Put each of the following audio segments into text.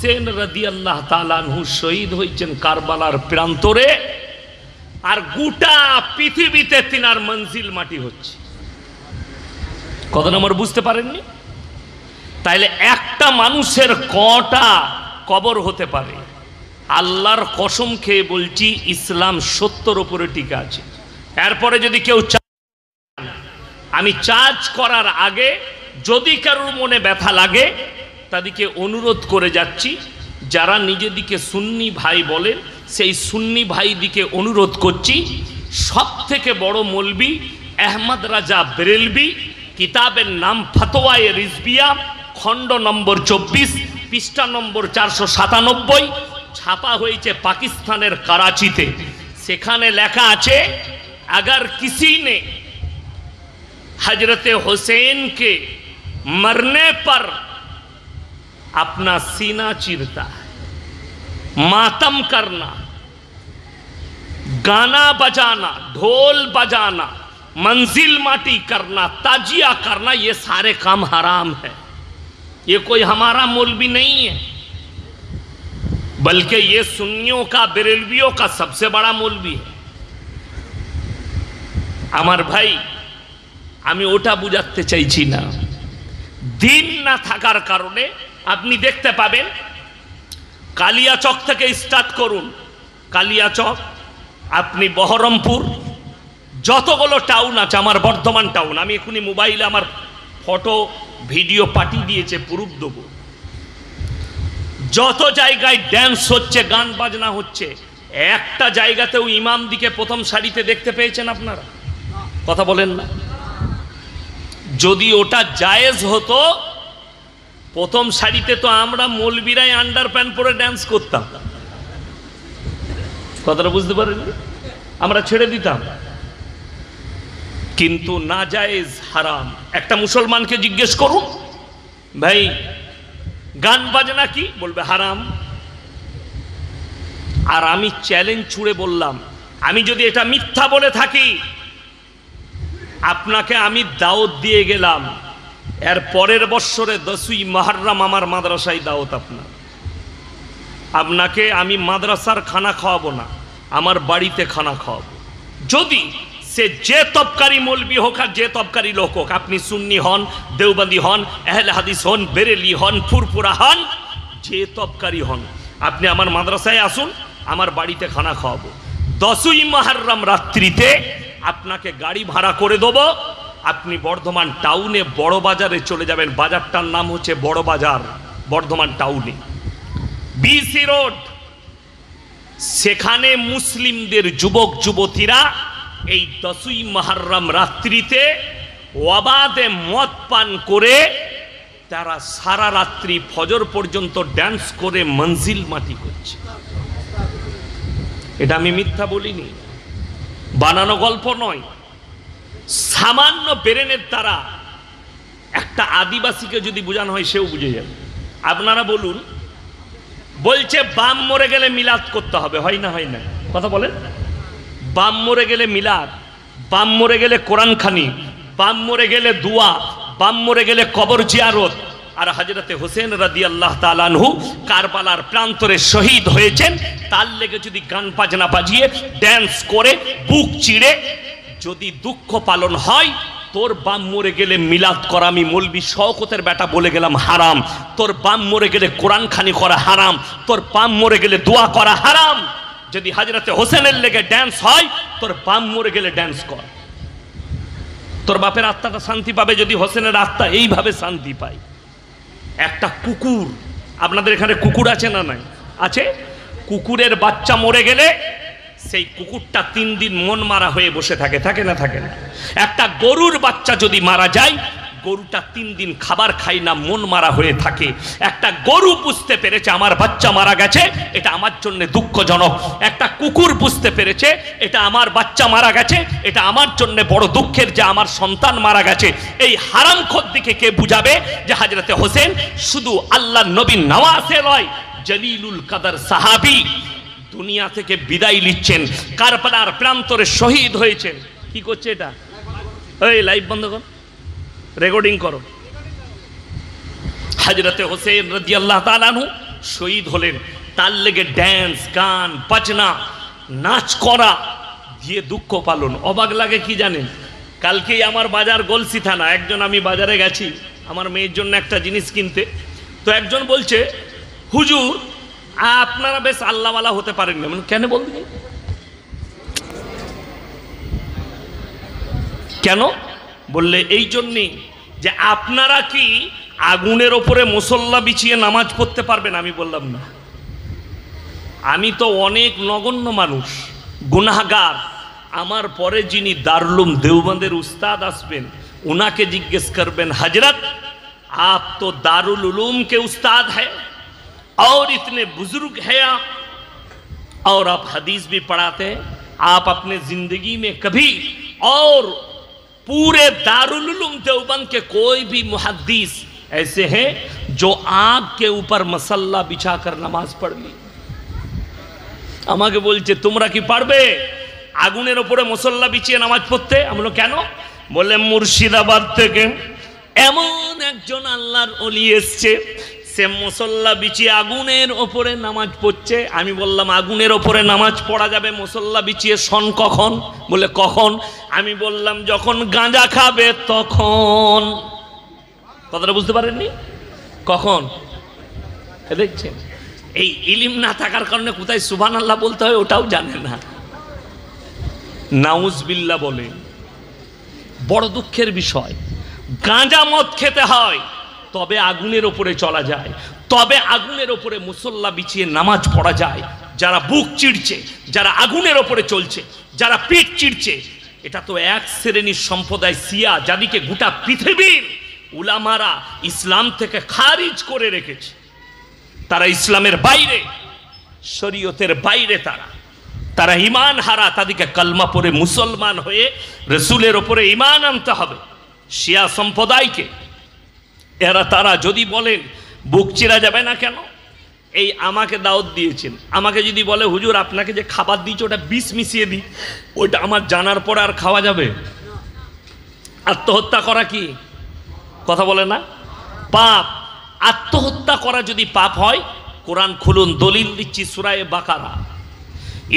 হোসেন রাদিয়াল্লাহু তাআলা আনহু শহীদ হয়েছেন কারবালার প্রান্তরে, আর গোটা পৃথিবীতে তিনার মঞ্জিল মাটি হচ্ছে। কত নম্বর বুঝতে পারেননি? তাইলে একটা মানুষের কটা কবর হতে পারে? আল্লাহর কসম খেয়ে বলছি, ইসলাম 70 উপরে টিকে আছে। এরপরে যদি কেউ আমি চার্জ করার আগে যদি কারোর মনে ব্যথা লাগে, তাদেরকে অনুরোধ করে যাচ্ছি, যারা নিজেদিকে সুন্নি ভাই বলেন, সেই সুন্নি ভাই দিকে অনুরোধ করছি, সব থেকে বড় মৌলবি আহমদ রাজা বেরেলভি, কিতাবের নাম ফতোয়ায়ে রিজবিয়া, খণ্ড নম্বর 24, পৃষ্ঠা নম্বর 497, ছাপা হয়েছে পাকিস্তানের कराची। সেখানে লেখা আছে, अगर किसी ने हजरत हुसैन के मरने पर अपना सीना चीरता है, मातम करना, गाना बजाना, ढोल बजाना, मंजिल माटी करना, ताजिया करना, ये सारे काम हराम है। ये कोई हमारा मौलवी नहीं है, बल्कि ये सुन्नियों का, बेरेलवियों का सबसे बड़ा मौलवी है। আমার ভাই, আমি ওটা বুঝাতে চাইছি না। দিন না থাকার কারণে আপনি দেখতে পাবেন, কালিয়াচক থেকে স্টার্ট করুন, কালিয়াচক, আপনি বহরমপুর, যতগুলো টাউন আছে, আমার বর্ধমান টাউন, আমি এখনই মোবাইলে আমার ফটো ভিডিও পাঠিয়ে দিয়েছে, প্রুফ দেবো। যত জায়গায় ড্যান্স হচ্ছে, গান বাজনা হচ্ছে, একটা জায়গাতেও ইমাম দিকে প্রথম সারিতে দেখতে পেয়েছেন আপনারা? কথা বলেন না। যদি ওটা জায়েজ হতো, প্রথম সারিতে তো আমরা মৌলবীরাই আন্ডার প্যান্ট পরে ড্যান্স করতাম। কথাটা বুঝতে পারেন? আমরা ছেড়ে দিতাম। কিন্তু না জায়েজ, হারাম। একটা মুসলমানকে জিজ্ঞেস করুন, ভাই গান বাজনা কি? বলবে হারাম। আর আমি চ্যালেঞ্জ ছুড়ে বললাম, আমি যদি এটা মিথ্যা বলে থাকি, আপনাকে আমি দাওয়াত দিয়ে গেলাম, এর পরের বৎসরে 10ই মুহররম আমার মাদ্রাসায় দাওয়াত। আপনাকে আমি মাদ্রাসার খানা খাওয়াবো না, আমার বাড়িতে খানা খাওয়াবো। যদি সে যে তবকারি মৌলবি হোক আর যে তবকারি লোক হোক, আপনি সুন্নি হন, দেওবন্দি হন, আহলে হাদিস হন, বেরেলি হন, ফুরফুরা হন, যে তবকারি হন, আপনি আমার মাদ্রাসায় আসুন, আমার বাড়িতে খানা খাওয়াবো। 10ই মুহররম রাত্রিতে আপনাকে গাড়ি ভাড়া করে দেবো, আপনি বর্ধমান টাউনে বড় বাজারে চলে যাবেন। বাজারটার নাম হচ্ছে বড় বাজার, বর্ধমান টাউনে, বিসি রোড। সেখানে মুসলিমদের যুবক যুবতীরা এই 10ই মুহররম রাত্রিতে ওয়াবাদে মদ পান করে তারা সারা রাত্রি ফজর পর্যন্ত ড্যান্স করে মঞ্জিল মাটি করছে। এটা আমি মিথ্যা বলিনি, বানানো গল্প নয়। সামান্য ব্রেনের দ্বারা একটা আদিবাসীকে যদি বোঝানো হয়, সেও বুঝে যাবে। আপনারা বলুন, বলছে বাম মরে গেলে মিলাদ করতে হবে, হয় না? হয় না? কথা বলেন। বাম মরে গেলে মিলাদ, বাম মরে গেলে কোরআন খানি, বাম মরে গেলে দোয়া, বাম মরে গেলে কবর জিয়ারত। আর হযরতে হোসেন রাদিয়াল্লাহু তাআলা আনহু কারবালার প্রান্তরে শহীদ হয়েছেন, তার লেগে যদি গান বাজনা বাজিয়ে ড্যান্স করে বুক চিড়ে যদি দুঃখ পালন হয়, তোর বাম মরে গেলে মিলাদ করা, আমি মৌলবি শওকতের বেটা বলে গেলাম, হারাম। তোর বাম মরে গেলে কোরআন খানি করা হারাম, তোর বাম মরে গেলে দোয়া করা হারাম। যদি হযরতে হোসেনের লেগে ড্যান্স হয়, তোর বাম মরে গেলে ড্যান্স কর। তোর বাপের আত্মাটা শান্তি পাবে যদি হোসেনের আত্মা এইভাবে শান্তি পায়। একটা কুকুর, আপনাদের এখানে কুকুর আছে না? নাই? আছে। কুকুরের বাচ্চা মরে গেলে সেই কুকুরটা 3 দিন মন মারা হয়ে বসে থাকে, থাকে না? থাকে না? একটা গরুর বাচ্চা যদি মারা যায়, গরুটা 3 দিন খাবার খায় না, মন মারা হয়ে থাকে। একটা গরু বুঝতে পেরেছে আমার বাচ্চা মারা গেছে, এটা আমার জন্য দুঃখজনক। একটা কুকুর বুঝতে পেরেছে এটা আমার বাচ্চা মারা গেছে, এটা আমার জন্য বড় দুঃখের যে আমার সন্তান মারা গেছে। এই হারামখোর দিকে কে বুঝাবে যে হযরতে হোসেন শুধু আল্লাহর নবী নওয়াজে নয়, জলিলুল কদর সাহাবী, দুনিয়া থেকে বিদায় নিচ্ছেন, কারবালার প্রান্তরে শহীদ হয়েছেন। কি করছে এটা? এই লাইভ বন্ধ কর, রেকর্ডিং করো। হযরতে হোসেন রাদিয়াল্লাহু তাআলা আনহু শহীদ হলেন, তার লেগে ড্যান্স, গান, বাজনা, নাচ করা দিয়ে দুঃখ পালন। অবাক লাগে কি জানেন, কালকেই আমার বাজার গলসি থানা, একজন, আমি বাজারে গেছি আমার মেয়ের জন্য একটা জিনিস কিনতে, তো একজন বলছে, হুজুর আপনারা বেশ আল্লাহওয়ালা হতে পারেন না। মানে কেন বলতে, কেন বললে, এই জন্যে যে আপনারা কি আগুনের ওপরে মুসল্লা বিছিয়ে নামাজ পড়তে পারবেন? আমি বললাম না, আমি তো অনেক নগণ্য মানুষ, গুনাহগার, আমার পরে যিনি দারুল দেওবন্দের উস্তাদ আসবেন उनके जिज्ञेस करबेन, हजरत आप तो दारुल उलूम के उस्ताद हैं और इतने बुजुर्ग हैं आप, और आप हदीस भी पढ़ाते हैं, आप अपने जिंदगी में कभी और पूरे दारुल उलूम देवबंद के कोई भी मुहद्दिस ऐसे हैं जो आग के ऊपर मसल्ला बिछाकर नमाज पढ़ ली? আমাকে বলছে তোমরা কি পারবে আগুনের উপরে মুসল্লা বিছিয়ে নামাজ পড়তে? আমি বললাম কেন? বলে মুর্শিদাবাদ থেকে এমন একজন আল্লাহর ওলি এসছে, সে মুসল্লা বিছিয়ে আগুনের ওপরে নামাজ পড়ছে। আমি বললাম আগুনের ওপরে নামাজ পড়া যাবে মুসল্লা বিছিয়ে? শোন কখন? বলে কখন? আমি বললাম যখন গাঁজা খাবে তখন। কথাটা বুঝতে পারেননি? কখন? দেখছেন, এই ইলিম না থাকার কারণে কোথায় সুবহানাল্লাহ বলতে হয় ওটাও জানে না, নাউজুবিল্লাহ বলে। বড় দুঃখের বিষয়, গাঁজা মদ খেতে হয় তবে আগুনের ওপরে চলা যায়, তবে আগুনের ওপরে মুসল্লা বিছিয়ে নামাজ পড়া যায়। যারা বুক চিড়ছে, যারা আগুনের ওপরে চলছে, যারা পিঠ চিড়ছে, এটা তো এক শ্রেণীর সম্প্রদায় শিয়া, যাদেরকে গোটা পৃথিবীর উলামারা ইসলাম থেকে খারিজ করে রেখেছে। তারা ইসলামের বাইরে, শরীয়তের বাইরে, তারা ঈমান হারা, তাদেরকে কলমা পড়ে মুসলমান হয়ে রসুলের ওপরে ঈমান আনতে হবে। শিয়া সম্প্রদায়কে এরা, তারা যদি বলেন বুক চিরা যাবে না কেন, এই আমাকে দাওয়াত দিয়েছেন, আমাকে যদি বলে হুজুর আপনাকে যে খাবার দিয়েছে ওটা বিষ মিশিয়ে দিই, ওইটা আমার জানার পরে আর খাওয়া যাবে? আত্মহত্যা করা কি কথা বলে না? পাপ। আত্মহত্যা করা যদি পাপ হয়, কোরআন খুলুন, দলিল দিচ্ছি, সূরা বাকারা,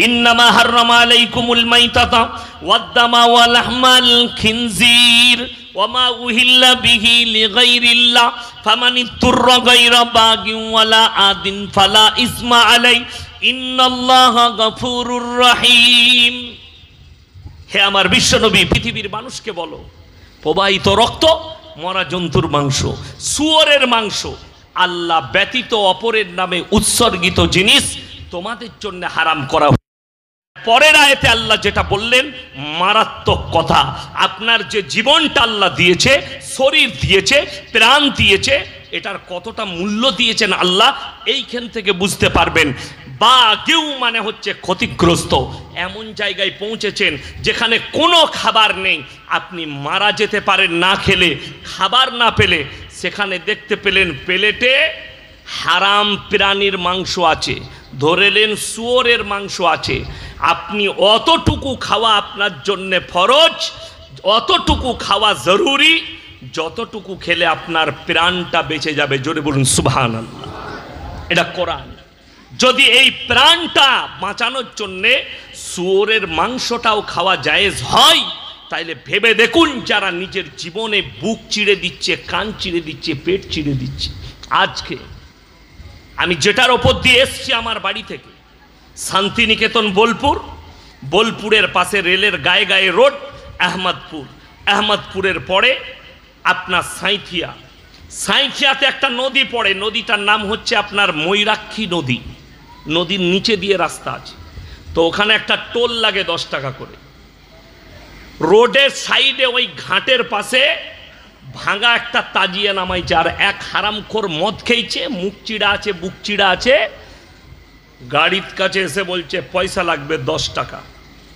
ইন্নামা হাররামা আলাইকুমুল মাইতাতা ওয়াদ-দামা ওয়া লাহমাল খিনজির ওয়া মা উহিল্লা বিহি লিগাইরিল্লাহ ফামান ইত্তুররা গায়রা বাগিন ওয়ালা আদিন ফালা ইসমা আলাই ইন্নাল্লাহা গফুরুর রহিম। হে আমার বিশ্বনবী, পৃথিবীর মানুষকে বলো, প্রবাহিত রক্ত, মরা জন্তুর মাংস, শুয়োরের মাংস, আল্লাহ ব্যতীত অপরের নামে উৎসর্গিত জিনিস তোমাদের জন্য হারাম করা। পরের আয়াতে আল্লাহ যেটা বললেন মারাত্মক কথা, আপনার যে জীবনটা আল্লাহ দিয়েছে, শরীর দিয়েছে, প্রাণ দিয়েছে, এটার কতটা মূল্য দিয়েছেন আল্লাহ, এইখান থেকে বুঝতে পারবেন। বা কেউ মানে হচ্ছে ক্ষতিগ্রস্ত, এমন জায়গায় পৌঁছেছেন যেখানে কোনো খাবার নেই, আপনি মারা যেতে পারেন না খেলে, খাবার না পেলে। সেখানে দেখতে পেলেন প্লেটে হারাম প্রাণীর মাংস আছে, ধরেলেন শুয়োরের মাংস আছে, আপনি অতটুকু খাওয়া আপনার জন্য ফরজ, অতটুকু খাওয়া জরুরি, যতটুকু খেলে আপনার প্রাণটা বেঁচে যাবে। জোরে বলুন সুবহানাল্লাহ। এটা কোরআন। যদি এই প্রাণটা বাঁচানোর জন্যে শুয়োরের মাংসটাও খাওয়া জায়েজ হয়, তাইলে ভেবে দেখুন যারা নিজের জীবনে বুক চিড়ে দিচ্ছে, কান চিড়ে দিচ্ছে, পেট চিড়ে দিচ্ছে। আজকে আমি যেটার ওপর দিয়ে এসছি আমার বাড়ি থেকে, শান্তিনিকেতন বোলপুর, বোলপুরের পাশে রেলের গায়ে গায়ে রোড আহমদপুর, আহমদপুরের পরে আপনার সাঁইথিয়া, সাঁইথিয়াতে একটা নদী পড়ে, নদীটার নাম হচ্ছে আপনার ময়ূরাক্ষী নদী। নদীর নিচে দিয়ে রাস্তা আছে, তো ওখানে একটা টোল লাগে 10 টাকা করে। রোডের সাইডে ওই ঘাটের পাশে ভাঙা একটা তাজিয়া নামাইছে, আর এক হারামখোর মদ খেয়েছে, মুখ চিড়া আছে, বুক চিড়া আছে, গাড়ির কাছে এসে বলছে পয়সা লাগবে 10 টাকা।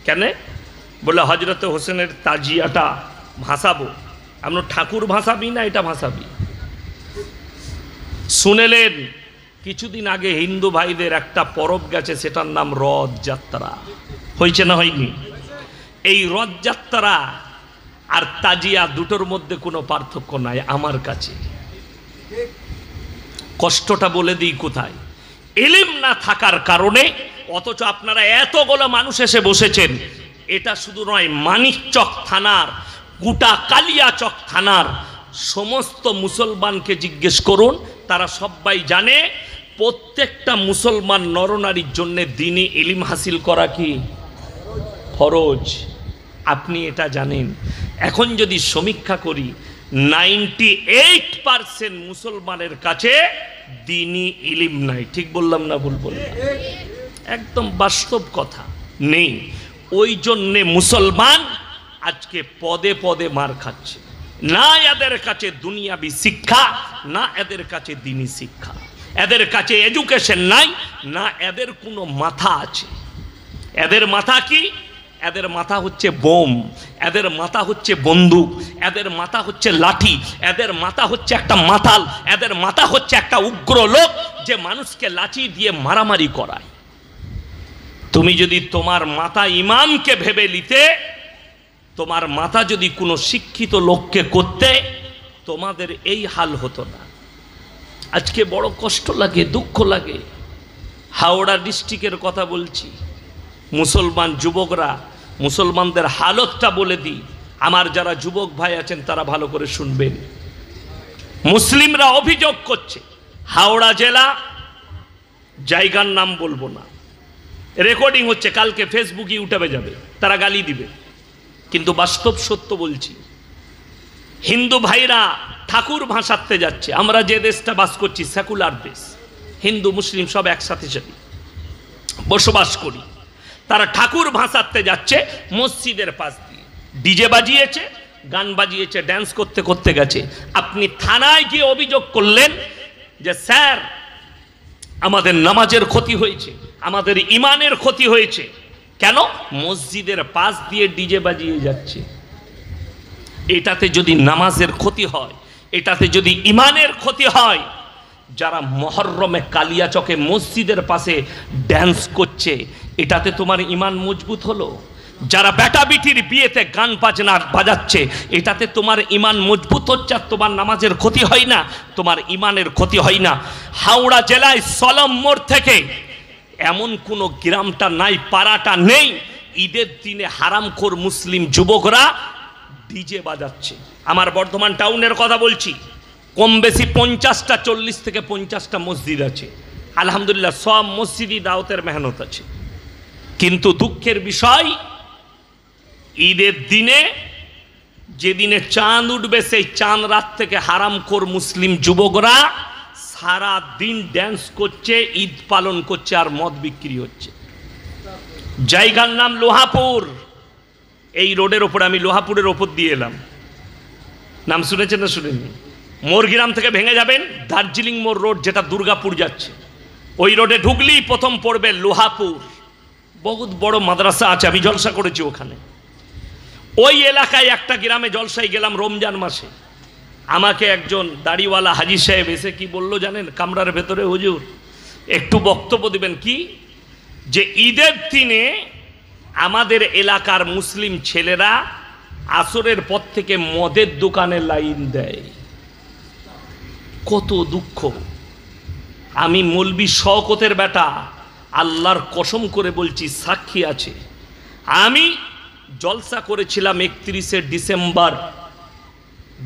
কেন? বলে হজরত হোসেনের তাজিয়াটা ভাসাবো। আমরা ঠাকুর ভাসাবি না এটা ভাসাবি? শুনেলেন কিছুদিন আগে হিন্দু ভাইদের একটা পরব গেছে, সেটার নাম রথযাত্রা। হয়েছে না হয়নি? এই রথযাত্রা আর তাজিয়া দুটোর মধ্যে কোনো পার্থক্য নাই আমার কাছে। কষ্টটা বলে দিই কোথায়। ইলম না থাকার কারণে, অথচ আপনারা এতগুলো মানুষ এসে বসেছেন। এটা শুধু নয়, মানিকচক থানার, গোটা কালিয়াচক থানার সমস্ত মুসলমানকে জিজ্ঞেস করুন, তারা সবাই জানে প্রত্যেকটা মুসলমান নরনারীর জন্য দ্বীনি ইলম হাসিল করা কি ফরজ। আপনি এটা জানেন। এখন যদি সমীক্ষা করি, 98% মুসলমানের কাছে দ্বীনি ইলম নাই। ঠিক বললাম না ভুল বললাম? একদম বাস্তব কথা, নেই। ওই জন্যে মুসলমান আজকে পদে পদে মার খাচ্ছে। না এদের কাছে দুনিয়াবি শিক্ষা, না এদের কাছে দ্বীনি শিক্ষা, এদের কাছে এডুকেশন নাই, না এদের কোনো মাথা আছে। এদের মাথা কি? এদের মাথা হচ্ছে বোম, এদের মাথা হচ্ছে বন্দুক, এদের মাথা হচ্ছে লাঠি, এদের মাথা হচ্ছে একটা মাতাল, এদের মাথা হচ্ছে একটা উগ্র লোক যে মানুষকে লাঠি দিয়ে মারামারি করায়। তুমি যদি তোমার মাথা ইমামকে ভেবে নিতে, তোমার মাথা যদি কোনো শিক্ষিত লোককে করতে, তোমাদের এই হাল হতো না। আজকে বড় কষ্ট লাগে, দুঃখ লাগে। হাওড়া ডিস্ট্রিক্টের কথা বলছি, মুসলমান যুবকরা, মুসলমানদের হালতটা বলে দিই, আমার যারা যুবক ভাই আছেন তারা ভালো করে শুনবেন। মুসলিমরা অভিযোগ করছে, হাওড়া জেলা, জায়গার নাম বলবো না, রেকর্ডিং হচ্ছে, কালকে ফেসবুক ইউটিউবে যাবে, তারা গালি দিবে, কিন্তু বাস্তব সত্য বলছি। হিন্দু ভাইরা ঠাকুর ভাসাতে যাচ্ছে। আমরা যে দেশটা বাস করছি সেকুলার দেশ, হিন্দু মুসলিম সব একসাথে বসবাস করি। তারা ঠাকুর ভাসাতে যাচ্ছে মসজিদের পাশ দিয়ে, ডিজে বাজিয়েছে, গান বাজিয়েছে, ড্যান্স করতে করতে গেছে। আপনি থানায় গিয়ে অভিযোগ করলেন যে স্যার আমাদের নামাজের ক্ষতি হয়েছে, আমাদের ইমানের ক্ষতি হয়েছে। কেন? মসজিদের পাশ দিয়ে ডিজে বাজিয়ে যাচ্ছে। এটাতে যদি নামাজের ক্ষতি হয়, এটাতে যদি ইমানের ক্ষতি হয়, যারা মহরমে কালিয়াচকে মসজিদের পাশে ড্যান্স করছে, এটাতে তোমার ইমান মজবুত হলো? যারা বেটা বিটির বিয়েতে গান বাজনা বাজাচ্ছে, এটাতে তোমার ইমান মজবুত হচ্ছে, আর তোমার নামাজের ক্ষতি হয় না, তোমার ইমানের ক্ষতি হয় না। হাওড়া জেলায় সলম মোড় থেকে এমন কোনো গ্রামটা নাই, পাড়াটা নেই, ঈদের দিনে হারামখোর মুসলিম যুবকরা ডিজে বাজাচ্ছে। আমার বর্ধমান টাউনের কথা বলছি, কম বেশি 50টা, 40 থেকে 50টা মসজিদ আছে। আলহামদুলিল্লাহ, সব মসজিদই দাওয়াতের মেহনত আছে। কিন্তু দুঃখের বিষয়, ঈদের দিনে, যেদিনে চাঁদ উঠবে, সেই চাঁদ রাত থেকে হারামখোর মুসলিম যুবকরা সারা দিন ড্যান্স করছে, ঈদ পালন করছে, আর মদ বিক্রি হচ্ছে। জায়গার নাম লোহাপুর। এই রোডের ওপরে, আমি লোহাপুরের ওপর দিয়ে এলাম, নাম শুনেছেন না শুনেননি? মোরগ্রাম থেকে ভেঙে যাবেন, দার্জিলিং মোড় রোড যেটা দুর্গাপুর যাচ্ছে, ওই রোডে ঢুকলেই প্রথম পড়বে লোহাপুর। বহুত বড় মাদ্রাসা আছে, আমি জলসা করেছি ওখানে। ওই এলাকায় একটা গ্রামে জলসায় গেলাম রমজান মাসে। আমাকে একজন দাড়িওয়ালা হাজি সাহেব এসে কি বলল জানেন? কামরার ভেতরে, হুজুর একটু বক্তব্য দিবেন। কি? যে ঈদের দিনে আমাদের এলাকার মুসলিম ছেলেরা আসরের পর থেকে মদের দোকানে লাইন দেয়। কত দুঃখ! আমি মৌলবি শওকতের বেটা, আল্লাহর কসম করে বলছি, সাক্ষী আছে। আমি জলসা করেছিলাম 31শে ডিসেম্বর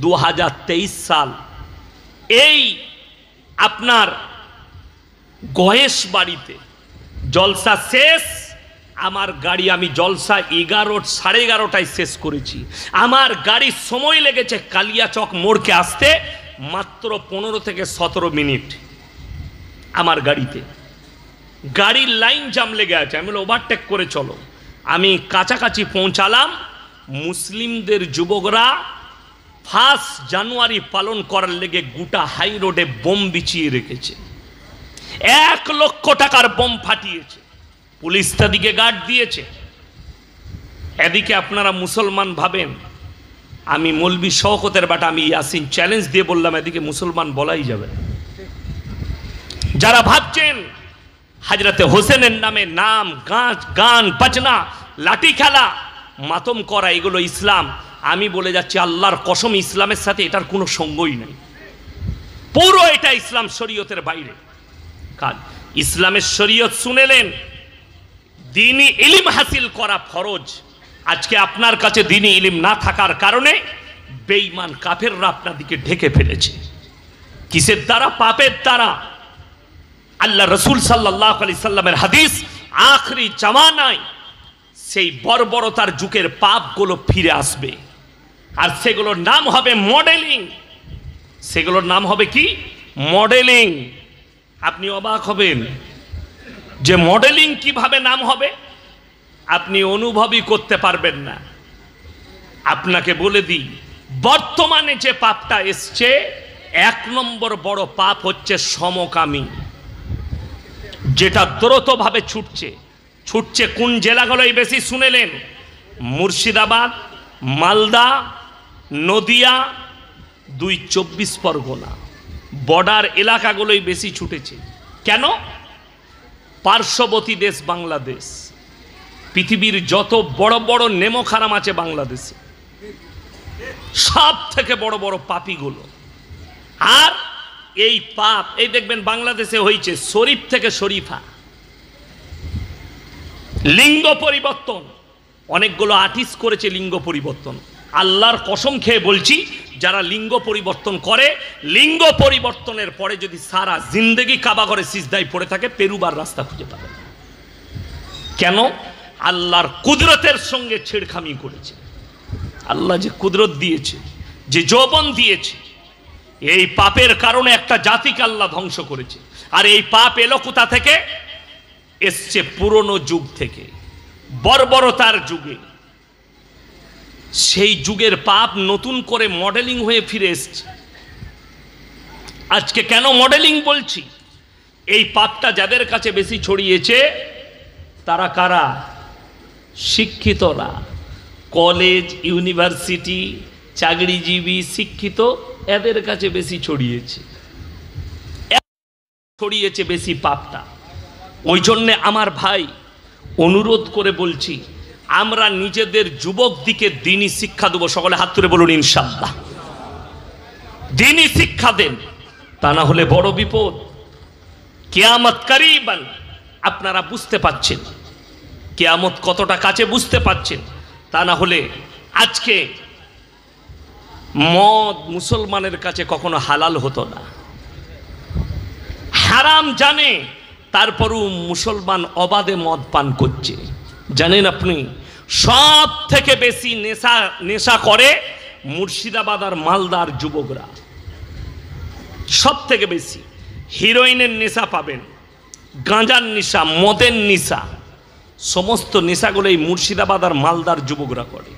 2023 সাল। এই আপনার গয়েশ বাড়িতে জলসা শেষ। আমার গাড়ি, আমি জলসা 11:30 শেষ করেছি। আমার গাড়ির সময় লেগেছে কালিয়াচক মোড়কে আসতে মাত্র 15 থেকে 17 মিনিট। আমার গাড়িতে গাড়ির লাইন জাম লেগে আছে। আমি ওভারটেক করে চলো। আমি কাছাকাছি পৌঁছালাম। মুসলিমদের যুবকরা 1 জানুয়ারি পালন করার লেগে গোটা হাই রোডে বোম বিছিয়ে রেখেছে। 1 লক্ষ টাকার বোম ফাটিয়েছে। পুলিশ তাদিকে গার্ড দিয়েছে। এদিকে আপনারা মুসলমান ভাবেন, আমি মৌলবি শওকতের বাটা, আমি ইয়াসিন চ্যালেঞ্জ দিয়ে বললাম, এদিকে মুসলমান বলাই যাবে না। যারা ভাবছেন হাজরতে হোসেনের নামে নাম, গান বাজনা, লাঠি খেলা, মাতম করা, এগুলো ইসলাম, আমি বলে যাচ্ছি আল্লাহর কসম, ইসলামের সাথে এটার কোনো সঙ্গই নেই। পুরো এটা ইসলাম শরীয়তের বাইরে কাজ। ইসলামের শরীয়ত শুনেলেন, দ্বীনি ইলম হাসিল করা ফরজ। আজকে আপনার কাছে দ্বীনি ইলম না থাকার কারণে বেঈমান কাফেররা আপনাদিকে ঢেকে ফেলেছে। কিসের দ্বারা? পাপের দ্বারা। আল্লাহ রসুল সাল্লাল্লাহু আলাইহি সাল্লামের হাদিস, আখরি জামানায় সেই বর্বরতার যুগের পাপগুলো ফিরে আসবে, আর সেগুলোর নাম হবে মডেলিং। সেগুলোর নাম হবে কি? মডেলিং। আপনি অবাক হবেন যে মডেলিং কিভাবে নাম হবে, আপনি অনুভবই করতে পারবেন না। আপনাকে বলে দিই, বর্তমানে যে পাপটা এসছে, 1 নম্বর বড় পাপ হচ্ছে সমকামী, যেটা দ্রুতভাবে ছুটছে। কোন জেলাগুলোই বেশি শুনেলেন? মুর্শিদাবাদ, মালদা, নদিয়া, 2 24 পরগনা, বর্ডার এলাকাগুলোই বেশি ছুটেছে। কেন? পার্শ্ববর্তী দেশ বাংলাদেশ, পৃথিবীর যত বড় বড় নেমখারাম আছে বাংলাদেশে, সব থেকে বড় বড় পাপীগুলো। আর এই পাপ, এই দেখবেন বাংলাদেশে হয়েছে শরীফ থেকে শরীফা, লিঙ্গ পরিবর্তন। অনেকগুলো আর্টিস্ট করেছে লিঙ্গ পরিবর্তন। আল্লাহর কসম খেয়ে বলছি, যারা লিঙ্গ পরিবর্তন করে, লিঙ্গ পরিবর্তনের পরে যদি সারা জিন্দেগি কাবা করে সিজদায় পড়ে থাকে, পেরুবার রাস্তা খুঁজে পাবে না। কেন? আল্লাহর কুদরতের সঙ্গে ছেড়খামি করেছে। আল্লাহ যে কুদরত দিয়েছে, যে যৌবন দিয়েছে, এই পাপের কারণে একটা জাতিকে আল্লাহ ধ্বংস করেছে। আর এই পাপ এলো কোথা থেকে? এসছে পুরনো যুগ থেকে, বর্বরতার যুগে। সেই যুগের পাপ নতুন করে মডেলিং হয়ে ফিরে এসছে। আজকে কেন মডেলিং বলছি? এই পাপটা যাদের কাছে বেশি ছড়িয়েছে, তারা কারা? শিক্ষিতরা, কলেজ, ইউনিভার্সিটি, চাকরিজীবী, শিক্ষিত, এদের কাছে বেশি ছড়িয়েছে বেশি পাপটা। ওই জন্যে আমার ভাই, অনুরোধ করে বলছি, আমরা নিজেদের যুবক দিকে দ্বীনি শিক্ষা দেবো। সকলে হাত তুলে বলুন ইনশাআল্লাহ। দ্বীনি শিক্ষা দেন, তা না হলে বড় বিপদ। কিয়ামত করিবান। আপনারা বুঝতে পাচ্ছেন কিয়ামত কতটা কাছে, বুঝতে পাচ্ছেন? তা না হলে আজকে মদ মুসলমানের কাছে কখনো হালাল হতো না, হারাম জানে, তারপরও মুসলমান অবাধে মদ পান করছে। জানেন আপনি, সব থেকে বেশি নেশা করে মুর্শিদাবাদ আর মালদার যুবকরা। সব থেকে বেশি হিরোইনের নেশা পাবেন, গাঁজার নেশা, মদের নেশা, সমস্ত নেশাগুলো এই মুর্শিদাবাদ আর মালদার যুবকরা করে।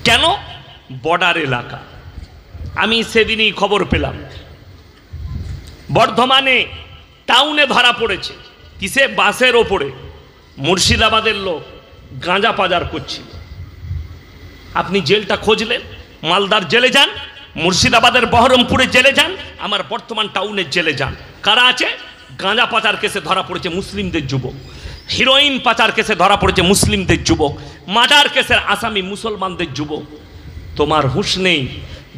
কেন? বর্ডার এলাকা। আমি সেদিনই খবর পেলাম, বর্ধমানে টাউনে ধরা পড়েছে। কিসে? বাসের ওপরে মুর্শিদাবাদের লোক গাঁজা পাচার করছিল। আপনি জেলটা খুঁজলেন, মালদার জেলে যান, মুর্শিদাবাদের বহরমপুরে জেলে যান, আমার বর্তমান টাউনের জেলে যান। কারা আছে? গাঁজা পাচার কেসে ধরা পড়েছে মুসলিমদের যুবক, হিরোইন পাচার কেসে ধরা পড়েছে মুসলিমদের যুবক, মার্ডার কেসের আসামি মুসলমানদের যুবক। তোমার হুঁশ নেই,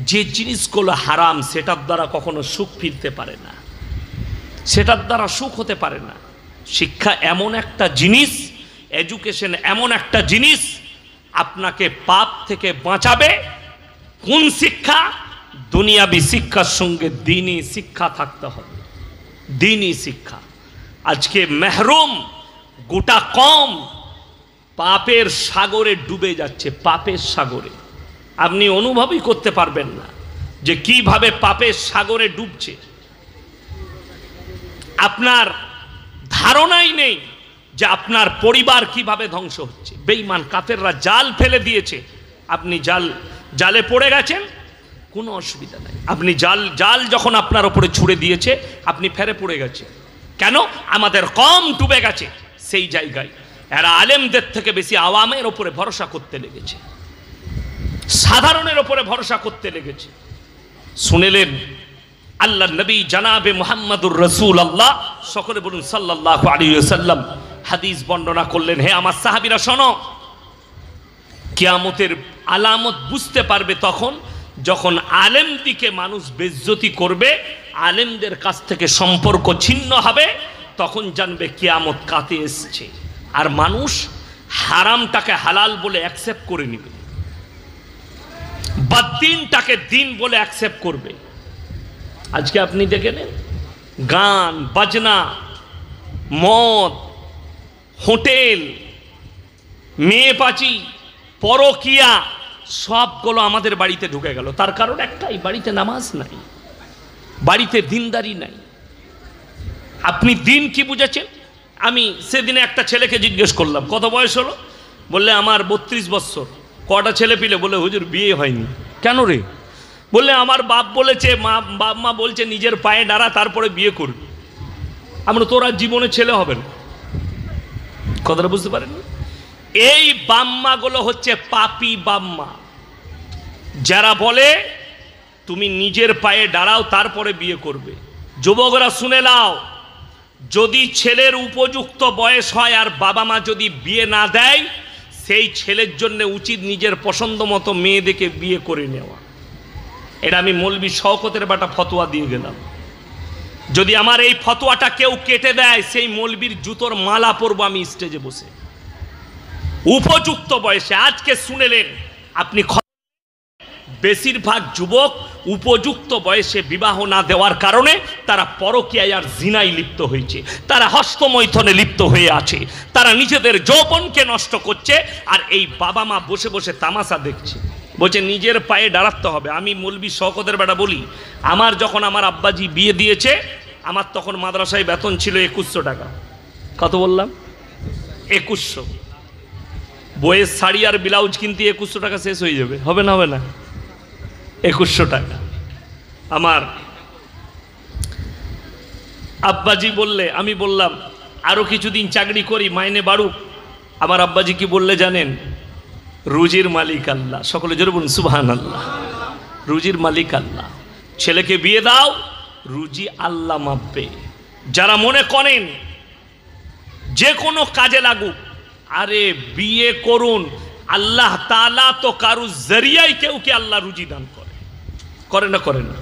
যে জিনিসগুলো হারাম সেটার দ্বারা কখনো সুখ ফিরতে পারে না, সেটার দ্বারা সুখ হতে পারে না। শিক্ষা এমন একটা জিনিস, এডুকেশন এমন একটা জিনিস, আপনাকে পাপ থেকে বাঁচাবে। কোন শিক্ষা? দুনিয়াবি শিক্ষার সঙ্গে দ্বীনি শিক্ষা থাকতে হবে, দ্বীনি শিক্ষা। আজকে মেহরুম গোটা কম পাপের সাগরে ডুবে যাচ্ছে, পাপের সাগরে। আপনি অনুভবই করতে পারবেন না যে কিভাবে পাপের সাগরে ডুবছে। আপনার ধারণাই নেই যে আপনার পরিবার কিভাবে ধ্বংস হচ্ছে। বেঈমান কাফেররা জাল ফেলে দিয়েছে, আপনি জালে পড়ে গেছেন, কোনো অসুবিধা নাই। আপনি জাল যখন আপনার উপরে ছুড়ে দিয়েছে, আপনি ফেরে পড়ে গেছে। কেন? আমাদের কম ডুবে গেছে সেই জায়গায়। এরা আলেমদের থেকে বেশি আওয়ামের ওপরে ভরসা করতে লেগেছে, সাধারণের ওপরে ভরসা করতে লেগেছে। শুনেলেন আল্লাহ নবী জানাবে মুহাম্মাদুর রাসূলুল্লাহ, সকলে বলুন সাল্লাল্লাহু আলাইহি ওয়াসাল্লাম, হাদিস বর্ণনা করলেন, হে আমার সাহাবীরা শোনো, কিয়ামতের আলামত বুঝতে পারবে তখন যখন আলেমদিকে মানুষ বেইজ্জতি করবে, আলেমদের কাছ থেকে সম্পর্ক ছিন্ন হবে, তখন জানবে কিয়ামত কাতে এসছে। আর মানুষ হারামটাকে হালাল বলে অ্যাকসেপ্ট করে নেবে, বা দিনটাকে দিন বলে অ্যাকসেপ্ট করবে। আজকে আপনি দেখে নেন, গান বাজনা, মদ, হোটেল, মেয়ে পাচি, পরকিয়া সবগুলো আমাদের বাড়িতে ঢুকে গেল। তার কারণ একটাই, বাড়িতে নামাজ নাই, বাড়িতে দিনদারি নাই। আপনি দিন কি বুঝেছেন? আমি সেদিনে একটা ছেলেকে জিজ্ঞেস করলাম, কত বয়স হলো? বললে আমার 32 বছর। কটা ছেলে পিলে? বলে হুজুর বিয়ে হয়নি। কেন রে? বললে আমার বাপ বলেছে, বাপ মা বলছে নিজের পায়ে দাঁড়া তারপরে বিয়ে করবি। আমরা তোরা জীবনে ছেলে হবে না। কথাটা বুঝতে পারেন? এই বাম্মাগুলো হচ্ছে পাপী বাম্মা, যারা বলে তুমি নিজের পায়ে দাঁড়াও তারপরে বিয়ে করবে। যুবকরা শুনে নাও, যদি ছেলের উপযুক্ত বয়স হয় আর বাবা মা যদি বিয়ে না দেয়, সেই ছেলের জন্য উচিত নিজের পছন্দ মতো মেয়ে দেখে বিয়ে করে নেওয়া। এটা আমি মৌলবি শওকতের বাটা ফতোয়া দিয়ে গেলাম। যদি আমার এই ফতোয়াটা কেউ কেটে দেয়, সেই মৌলবির জুতোর মালা পরবো আমি স্টেজে বসে। উপযুক্ত বয়সে, আজকে শুনেলেন আপনি, বেশিরভাগ যুবক উপযুক্ত বয়সে বিবাহ না দেওয়ার কারণে তারা পরকীয়ায় আর জিনায় লিপ্ত হয়েছে, তারা হস্তমৈথনে লিপ্ত হয়ে আছে, তারা নিজেদের যৌবনকে নষ্ট করছে। আর এই বাবা মা বসে বসে তামাশা দেখছে, বলছে নিজের পায়ে দাঁড়াতে হবে। আমি মৌলবি শওকতের বেটা বলি, আমার যখন আমার আব্বাজি বিয়ে দিয়েছে, আমার তখন মাদ্রাসায় বেতন ছিল 2100 টাকা। কত বললাম? 2100। বইয়ের শাড়ি আর ব্লাউজ কিনতে 2100 টাকা শেষ হয়ে যাবে, হবে না? হবে না? 2100 টাকা। আমার আব্বাজি বললে, আমি বললাম আরো কিছুদিন চাকরি করি, মাইনে বাড়ুক। আমার আব্বাজি কি বললে জানেন? রুজির মালিক আল্লাহ। সকলে জোরে বলুন সুবহানাল্লাহ। রুজির মালিক আল্লাহ, ছেলেকে বিয়ে দাও, রুজি আল্লাহ মাপবে। যারা মনে করেন যে কোনো কাজে লাগুক, আরে বিয়ে করুন, আল্লাহ তাআলা তো কারু জরিয়ায় কেউ কে আল্লাহ রুজি দান করে না? করে না?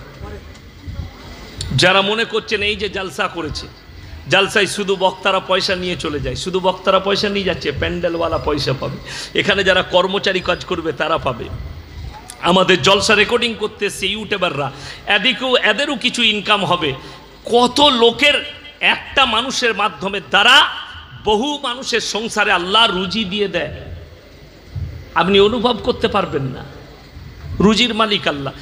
যারা মনে করছেন এই যে জালসা করেছে, জালসায় শুধু বক্তারা পয়সা নিয়ে চলে যায়, শুধু বক্তারা পয়সা নিয়ে যাচ্ছে, প্যান্ডেলওয়ালা পয়সা পাবে, এখানে যারা কর্মচারী কাজ করবে তারা পাবে, আমাদের জলসা রেকর্ডিং করতে এসছে ইউটিউবাররা, এদেরও কিছু ইনকাম হবে। কত লোকের, একটা মানুষের মাধ্যমে দ্বারা বহু মানুষের সংসারে আল্লাহ রুজি দিয়ে দেয়, আপনি অনুভব করতে পারবেন না। রুজির মালিক আল্লাহ।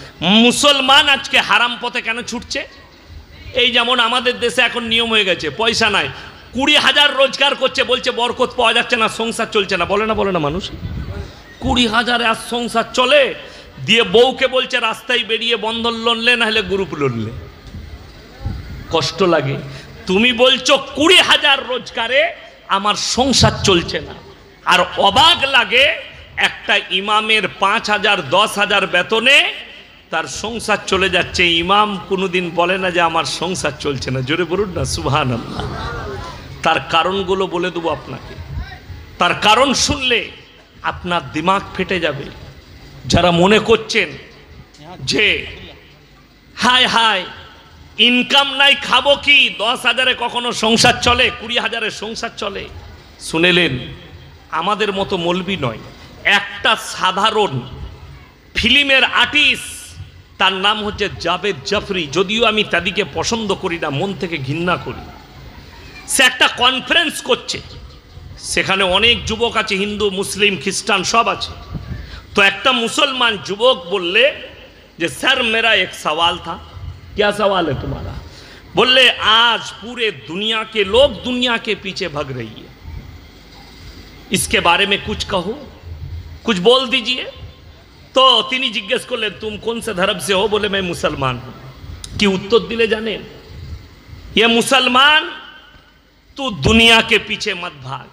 মুসলমান আজকে হারাম পথে কেন ছুটছে? এই যেমন আমাদের দেশে এখন নিয়ম হয়ে গেছে, পয়সা নাই, 20,000 রোজগার করছে, বলছে বরকত পাওয়া যাচ্ছে না, সংসার চলছে না। বলে না মানুষ? 20,000 আর সংসার চলে, দিয়ে বউকে বলছে রাস্তায় বেরিয়ে বন্ধন লোন লে, না হলে গ্রুপ লোন লে। কষ্ট লাগে। তুমি বলছো 20,000 রোজগারে আমার সংসার চলছে না। আর অবাক লাগে, একটা ইমামের 5,000 10,000 বেতনে তার সংসার চলে যাচ্ছে। ইমাম কোনোদিন বলে না যে আমার সংসার চলছে না। জোরে বলুন না সুবহানাল্লাহ। তার কারণগুলো বলে দেবো আপনাকে, তার কারণ শুনলে আপনার দিমাগ ফেটে যাবে। যারা মনে করছেন যে হায় হায় ইনকাম নাই, খাবো কি, 10,000-এ কখনো সংসার চলে, 20,000-এ সংসার চলে, শুনেলেন আমাদের মতো মৌলবি নয়, একটা সাধারণ ফিল্মের আর্টিস্ট, তার নাম হচ্ছে জাভেদ জাফরি। যদিও আমি তাদেরকে পছন্দ করি না, মন থেকে ঘৃণা করি। সে একটা কনফারেন্স করছে, সেখানে অনেক যুবক আছে, হিন্দু মুসলিম খ্রিস্টান সব আছে। তো একটা মুসলমান যুবক বললে যে স্যার मेरा एक सवाल था। क्या सवाल है तुम्हारा? बोले आज पूरे दुनिया के लोग दुनिया के पीछे भाग रही है, इसके बारे में कुछ कहो, कुछ बोल दीजिए। तो তিনি জিজ্ঞেস করলেন तुम कौन से धर्म से हो? बोले मैं मुसलमान हूं। কি উত্তর দিলে জানেন? ये मुसलमान तू दुनिया के पीछे मत भाग,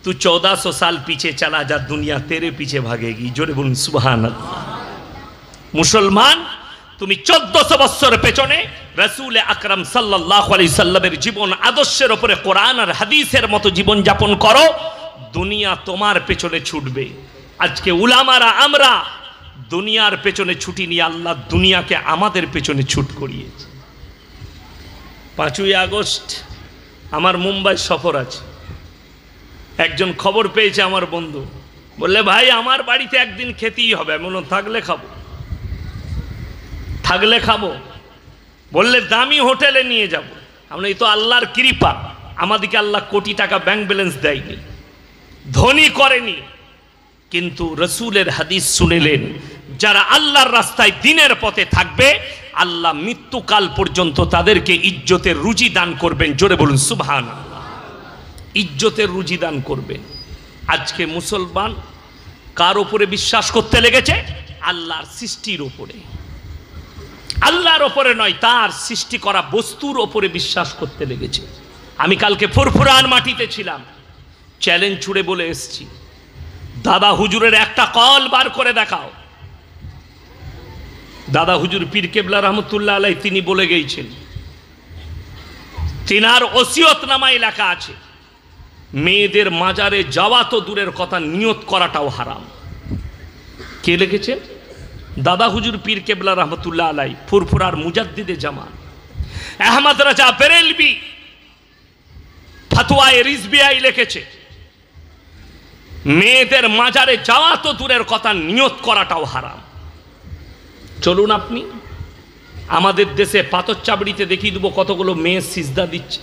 तू 1400 साल पीछे चला जा, दुनिया तेरे पीछे भागेगी। जोरे बोलুন সুবহানাল্লাহ। মুসলমান তুমি 1400 বছর পেছনে রাসূল আকরাম সাল্লাল্লাহু আলাইহি সাল্লামের জীবন আদর্শের উপরে কোরআন আর হাদিসের মতো জীবন যাপন করো, দুনিয়া তোমার পেছনে ছুটবে। আজকে উলামারা আমরা দুনিয়ার পেছনে ছুটিনি, আল্লাহ দুনিয়াকে আমাদের পেছনে ছুট করিয়েছে। 5ই আগস্ট আমার মুম্বাই সফর আছে, একজন খবর পেয়েছে আমার বন্ধু, বললে ভাই আমার বাড়িতে একদিন খেতেই হবে। আমি বললাম থাকলে খাবো, থাকলে খাবো। বললে দামি হোটেলে নিয়ে যাব। আমরা এই তো আল্লাহর কৃপা, আমাদেরকে আল্লাহ কোটি টাকা ব্যাংক ব্যালেন্স দেয়নি, ধনী করেনি, কিন্তু রসুলের হাদিস শুনেলেন যারা আল্লাহর রাস্তায় দিনের পথে থাকবে আল্লাহ মৃত্যুকাল পর্যন্ত তাদেরকে ইজ্জতের রুজি দান করবেন। জোরে বলুন সুবহানাল্লাহ। ইজ্জতের রুজি দান করবেন। আজকে মুসলমান কার উপরে বিশ্বাস করতে লেগেছে? আল্লাহর সৃষ্টির উপরে, আল্লাহর ওপরে নয়, তার সৃষ্টি করা বস্তুর ওপরে বিশ্বাস করতে লেগেছে। আমি কালকে ফুরফুরান মাটিতে ছিলাম, চ্যালেঞ্জ ছুড়ে বলে এসছি, দাদা হুজুরের একটা কল বার করে দেখাও। দাদা হুজুর পীর কেবলা রহমতুল্লাহ আলাই তিনি বলে গিয়েছেন, তিনার ওসিয়তনামায় লেখা আছে মেয়েদের মাজারে যাওয়া তো দূরের কথা, নিয়ত করাটাও হারাম। কে লিখেছেন? দাদা হুজুর পীর কেবলা রহমতুল্লাহ আলাই, ফুরফুরার মুজাদ্দিদে জামান। আহমদ রাজা বেরেলভি ফতোয়ায়ে রিজভিয়ায় লিখেছে মেয়েদের মাজারে যাওয়া তো দূরের কথা, নিয়ত করাটাও হারাম। চলুন আপনি আমাদের দেশে পাথর চাবড়িতে দেখিয়ে দেবো কতগুলো মেয়ে সিজদা দিচ্ছে,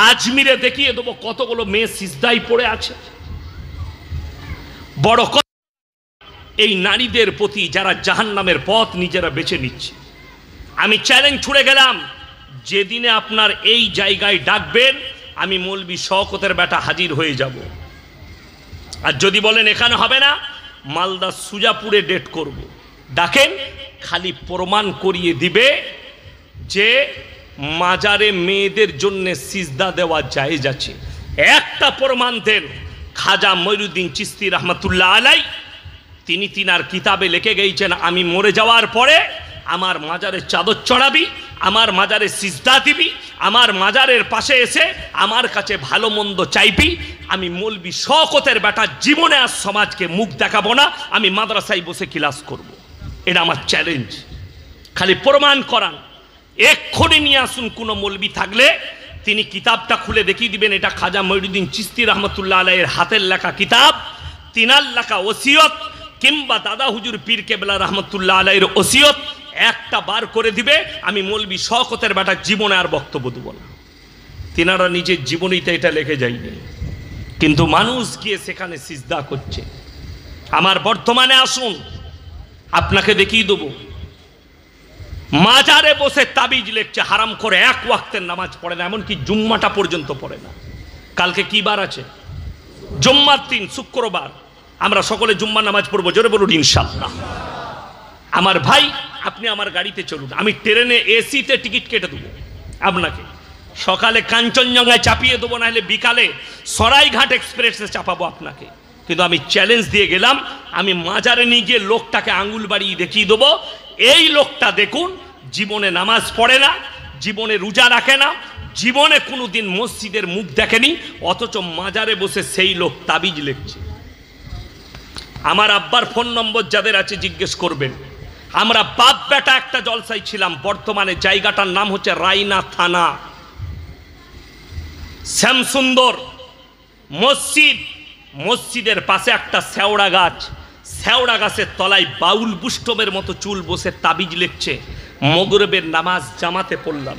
আজমিরে দেখিয়ে দেবো কতগুলো মেয়ে সিজদায় পড়ে আছে। বড় এই নারীদের প্রতি যারা জাহান্নামের পথ নিজেরা বেছে নিচ্ছে। আমি চ্যালেঞ্জ ছুড়ে গেলাম, যেদিনে আপনার এই জায়গায় ডাকবেন আমি মৌলবি শওকতের বেটা হাজির হয়ে যাব। আর যদি বলেন এখানে হবে না, মালদা সুজাপুরে ডেট করব, ডাকেন, খালি প্রমাণ করিয়ে দিবে যে মাজারে মেয়েদের জন্য সিজদা দেওয়া জায়েজ আছে। একটা প্রমাণ দেন। খাজা মঈনুদ্দিন চিশতি রহমতুল্লাহ আলাই তিনি তিনার কিতাবে লিখে গিয়েছেন, আমি মরে যাওয়ার পরে আমার মাজারে চাদর চড়াবি, আমার মাজারে সিজদা দিবি, আমার মাজারের পাশে এসে আমার কাছে ভালো মন্দ চাইবি। আমি মৌলবি শওকতের বেটা জীবনে আর সমাজকে মুখ দেখাবো না, আমি মাদ্রাসায় বসে ক্লাস করব। এটা আমার চ্যালেঞ্জ। খালি প্রমাণ করান, এক্ষুনি নিয়ে আসুন। কোনো মৌলবি থাকলে তিনি কিতাবটা খুলে দেখিয়ে দিবেন এটা খাজা মঈনুদ্দিন চিশতি রহমতুল্লাহ আলাইয়ের হাতের লেখা কিতাব, তিনার লেখা ওসিয়ত, কিংবা দাদা হুজুর পীর কেবলা রহমতুল্লাহ আলাইয়ের ওসিয়ত একটা বার করে দিবে। আমি মৌলবি শওকতের বেটা জীবনে আর বক্তব্য দেব না। তিনারা নিজের জীবনীতে এটা লিখে যায়নি, কিন্তু মানুষ গিয়ে সেখানে সিজদা করছে। আমার বর্তমানে আসুন, আপনাকে দেখিয়ে দেবো মাজারে বসে তাবিজ লিখছে, হারাম করে এক ওয়াক্তের নামাজ পড়ে না, এমনকি জুম্মাটা পর্যন্ত পড়ে না। কালকে কি বার আছে? জুম্মার দিন, শুক্রবার। আমরা সকলে জুম্মার নামাজ পড়বো, জোরে বলুন ইনশাআল্লাহ। আমার ভাই, আপনি আমার গাড়িতে চলুন, আমি ট্রেনে এসিতে টিকিট কেটে দেবো আপনাকে। সকালে কাঞ্চনজঙ্ঘায় চাপিয়ে দেবো, না হলে বিকালে সরাইঘাট এক্সপ্রেসে চাপাবো আপনাকে। কিন্তু আমি চ্যালেঞ্জ দিয়ে গেলাম, আমি মাজারে নিয়ে গিয়ে লোকটাকে আঙ্গুল বাড়িয়ে দেখিয়ে দেবো, এই লোকটা দেখুন জীবনে নামাজ পড়ে না, জীবনে রোজা রাখে না, জীবনে কোনোদিন মসজিদের মুখ দেখেনি, অথচ মাজারে বসে সেই লোক তাবিজ লিখছে। আমার আব্বার ফোন নম্বর যাদের আছে জিজ্ঞেস করবেন। আমরা বাপ বেটা একটা জলসায় ছিলাম, বর্তমানে জায়গাটার নাম হচ্ছে রায়না থানা। শ্যামসুন্দর মসজিদ, মসজিদের পাশে একটা শেওড়া গাছ, শেওড়া গাছের তলায় বাউল বুষ্টমের মতো চুল বসে তাবিজ লিখছে। মগরিবের নামাজ জামাতে পড়লাম,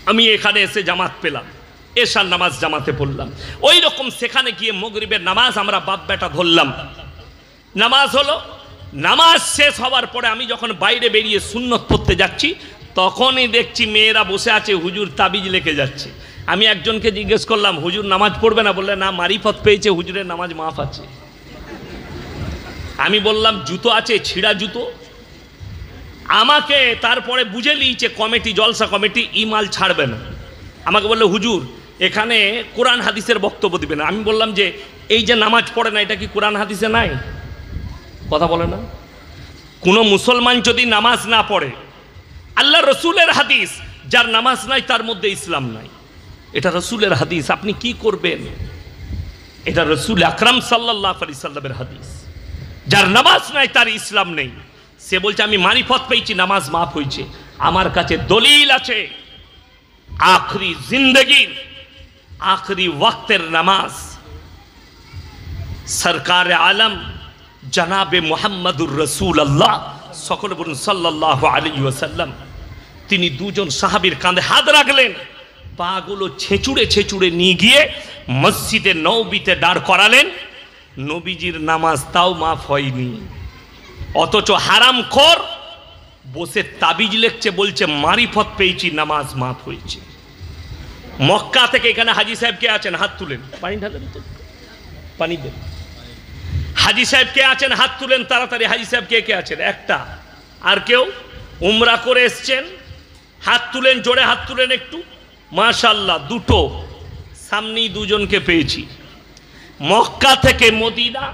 আমি এখানে এসে জামাত পেলাম, এশার নামাজ জামাতে পড়লাম। ওই রকম সেখানে গিয়ে মগরিবের নামাজ আমরা বাপ বেটা ধরলাম। নামাজ হলো, নামাজ শেষ হওয়ার পরে আমি যখন বাইরে বেরিয়ে সুন্নত পড়তে যাচ্ছি, তখনই দেখছি মেয়েরা বসে আছে, হুজুর তাবিজ লিখে যাচ্ছে। আমি একজনকে জিজ্ঞেস করলাম, হুজুর নামাজ পড়বে না? বললে না, মারিফত পেয়েছে, হুজুরের নামাজ মাফ আছে। আমি বললাম জুতো আছে, ছিঁড়া জুতো? আমাকে তারপরে বুঝে নিয়েছে কমিটি, জলসা কমিটি, ইমাল ছাড়বে না। আমাকে বললো হুজুর এখানে কোরআন হাদিসের বক্তব্য দিবে না। আমি বললাম যে এই যে নামাজ পড়ে না, এটা কি কোরআন হাদিসে নাই? কথা বলে না। কোনো মুসলমান যদি নামাজ না পড়ে, আল্লাহ রসুলের হাদিস, যার নামাজ নাই তার মধ্যে ইসলাম নাই, এটা রসুলের হাদিস। আপনি কি করবেন? এটা রসুল আকরাম সাল্লাল্লাহু আলাইহি সাল্লামের হাদিস। যার নামাজ নাই তার ইসলাম নেই। সে বলছে আমি মারিফত পেয়েছি, নামাজ মাফ হয়েছে। আমার কাছে দলিল আছে, आखिरी जिंदगी आखिरी वक्तेर नमाज सरकार आलम जनाबे मुहम्मदुर रसूलुल्लाह सकले बोलुन सल्लल्लाहु अलैहि वसल्लम তিনি দুজন সাহাবীর কাঁধে হাত রাখলেন, পাগুলো ছেঁচুড়ে ছেঁচুড়ে নিয়ে গিয়ে মসজিদে নববীতে দাঁড় করালেন। নবীজির নামাজ তাও মাফ হয়নি, অথচ হারামখোর বসে তাবিজ লিখছে, বলছে মারিফত পেয়েছি, নামাজ মাফ হয়েছে। মক্কা থেকে এখানে হাজী সাহেব কে আছেন? হাত তুলেন, পানি ঢালেন তো, পানি দেন। হাজী সাহেব কে আছেন? হাত তুলেন তাড়াতাড়ি। হাজী সাহেব কে কে আছেন? একটা। আর কেউ? উমরা করে এসছেন, হাত তুলেন, জোরে হাত তুলেন একটু। মাশাআল্লাহ, দুটো। সামনেই দুজনকে পেয়েছি। মক্কা থেকে মদিনা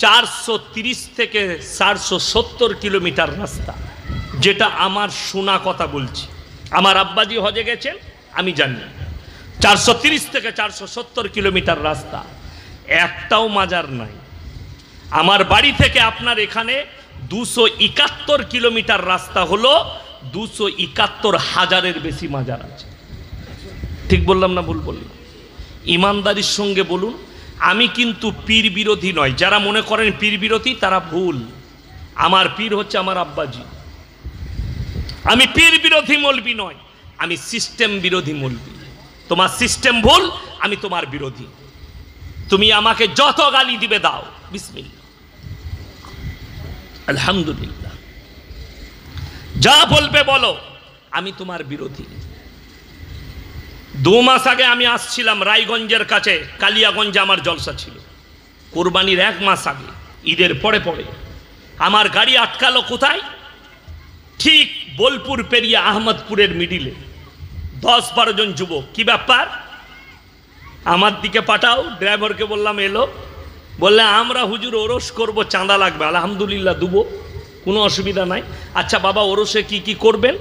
430 থেকে 470 কিলোমিটার রাস্তা, যেটা আমার শোনা কথা বলছি। আমার আব্বাজি হজে গেছেন, আমি জানি। 430 থেকে 470 কিলোমিটার রাস্তা, একটাও মাজার নাই। আমার বাড়ি থেকে আপনার এখানে 271 কিলোমিটার রাস্তা হলো, 271,000-এর বেশি মাজার আছে। ঠিক বললাম না ভুল বললাম? ইমানদারির সঙ্গে বলুন, আমি কিন্তু পীর বিরোধী নয়। যারা মনে করেন পীর বিরোধী তারা ভুল। আমার পীর হচ্ছে আমার আব্বাজি। আমি পীর বিরোধী মৌলবি নয়, আমি সিস্টেম বিরোধী মৌলবি। তোমার সিস্টেম ভুল, আমি তোমার বিরোধী। তুমি আমাকে যত গালি দিবে দাও, বিসমিল্লাহ, আলহামদুলিল্লাহ, যা বলবে বলো, আমি তোমার বিরোধী। 2 মাস আগে আমি আসছিলাম রায়গঞ্জের কাছে, কালিয়াগঞ্জে আমার জলসা ছিল। কোরবানির 1 মাস আগে, ঈদের পরে পরে আমার গাড়ি আটকালো কোথায়? ঠিক বোলপুর পেরিয়ে আহমদপুরের মিডিলে। 10-12 জন যুবক। কি ব্যাপার? আমার দিকে পাঠাও। ড্রাইভারকে বললাম এলো, বললে আমরা হুজুর ওরস করব, চাঁদা লাগবে। আলহামদুলিল্লাহ, দেবো, কোনো অসুবিধা নাই। আচ্ছা বাবা, ওরসে কি কি করবেন?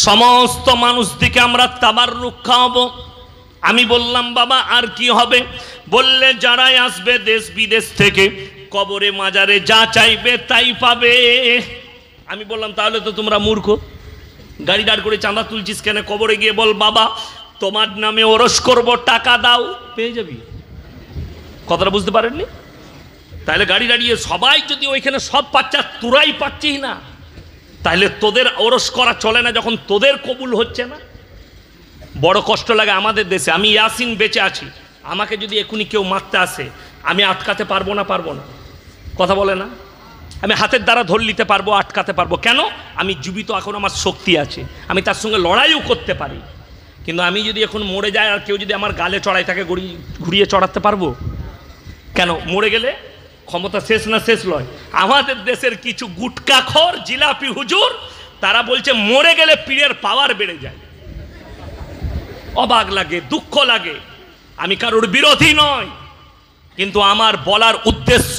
সমস্ত মানুষ দিকে আমরা তাবাররুক খাওয়াবো। আমি বললাম বাবা আর কি হবে? বললে যারাই আসবে দেশ বিদেশ থেকে, কবরে মাজারে যা চাইবে তাই পাবে। আমি বললাম তাহলে তো তোমরা মূর্খ, গাড়ি দাঁড় করে চাঁদা তুলছিস কেন? কবরে গিয়ে বল বাবা তোমার নামে ওরস করব, টাকা দাও, পেয়ে যাবি। কথাটা বুঝতে পারেননি? তাহলে গাড়ি দাঁড়িয়ে সবাই যদি ওইখানে সব পাচ্ছা, তোরাই পাচ্ছিস না, তাহলে তোদের ওরস করা চলে না যখন তোদের কবুল হচ্ছে না। বড় কষ্ট লাগে আমাদের দেশে। আমি ইয়াসিন বেঁচে আছি, আমাকে যদি এখনই কেউ মারতে আসে, আমি আটকাতে পারবো না? পারবো না? কথা বলে না? আমি হাতের দ্বারা ধরে নিতে পারবো, আটকাতে পারবো। কেন? আমি জীবিত, এখন আমার শক্তি আছে, আমি তার সঙ্গে লড়াইও করতে পারি। কিন্তু আমি যদি এখন মরে যাই আর কেউ যদি আমার গালে চড়াই, তাকে ঘুরিয়ে চড়াতে পারবো? কেন? মরে গেলে ক্ষমতা শেষ না শেষ নয়? আমাদের দেশের কিছু গুটকাখোর জিলাপি হুজুর, তারা বলছে মরে গেলে পীরের পাওয়ার বেড়ে যায়। অবাক লাগে, দুঃখ লাগে। আমি কারোর বিরোধী নয়, কিন্তু আমার বলার উদ্দেশ্য